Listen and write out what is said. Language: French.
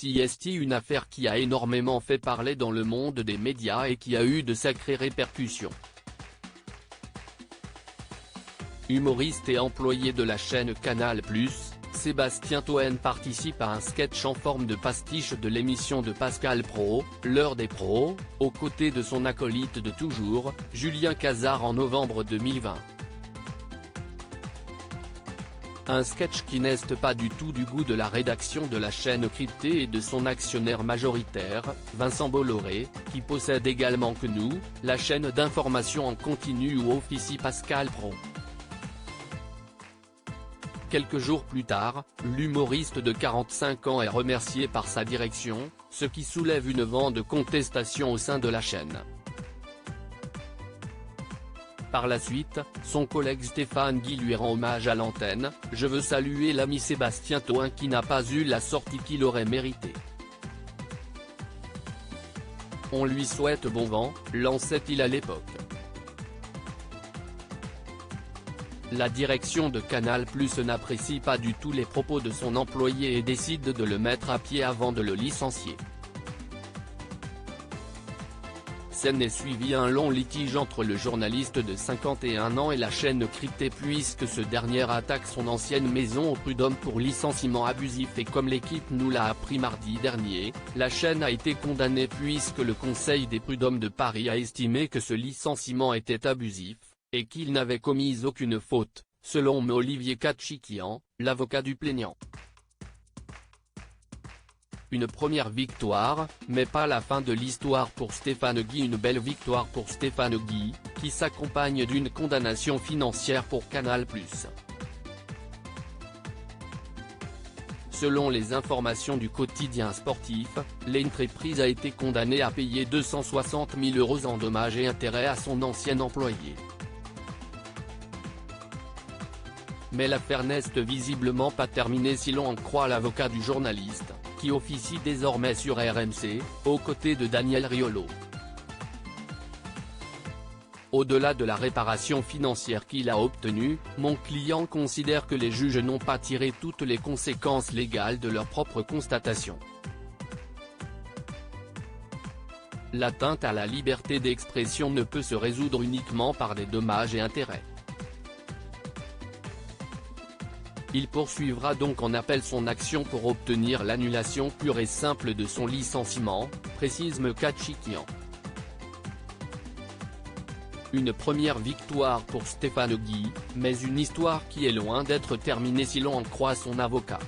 C'est une affaire qui a énormément fait parler dans le monde des médias et qui a eu de sacrées répercussions. Humoriste et employé de la chaîne Canal+, Sébastien Toen participe à un sketch en forme de pastiche de l'émission de Pascal Praud, L'heure des pros, aux côtés de son acolyte de toujours, Julien Cazard en novembre 2020. Un sketch qui n'est pas du tout du goût de la rédaction de la chaîne cryptée et de son actionnaire majoritaire, Vincent Bolloré, qui possède également Que Nous, la chaîne d'information en continu où officie Pascal Praud. Quelques jours plus tard, l'humoriste de 45 ans est remercié par sa direction, ce qui soulève une vent de contestation au sein de la chaîne. Par la suite, son collègue Stéphane Guy lui rend hommage à l'antenne. « Je veux saluer l'ami Sébastien Toen qui n'a pas eu la sortie qu'il aurait méritée. On lui souhaite bon vent », lançait-il à l'époque. La direction de Canal+ n'apprécie pas du tout les propos de son employé et décide de le mettre à pied avant de le licencier. S'en est suivi un long litige entre le journaliste de 51 ans et la chaîne cryptée puisque ce dernier attaque son ancienne maison au prud'homme pour licenciement abusif et comme l'équipe nous l'a appris mardi dernier, la chaîne a été condamnée puisque le Conseil des prud'hommes de Paris a estimé que ce licenciement était abusif, et qu'il n'avait commis aucune faute, selon Olivier Katchikian, l'avocat du plaignant. Une première victoire, mais pas la fin de l'histoire pour Stéphane Guy. Une belle victoire pour Stéphane Guy, qui s'accompagne d'une condamnation financière pour Canal+. Selon les informations du quotidien sportif, l'entreprise a été condamnée à payer 260 000 € en dommages et intérêts à son ancien employé. Mais l'affaire n'est visiblement pas terminée si l'on en croit l'avocat du journaliste, qui officie désormais sur RMC, aux côtés de Daniel Riolo. Au-delà de la réparation financière qu'il a obtenue, mon client considère que les juges n'ont pas tiré toutes les conséquences légales de leur propre constatation. L'atteinte à la liberté d'expression ne peut se résoudre uniquement par des dommages et intérêts. Il poursuivra donc en appel son action pour obtenir l'annulation pure et simple de son licenciement, précise Katchikian. Une première victoire pour Stéphane Guy, mais une histoire qui est loin d'être terminée si l'on en croit son avocat.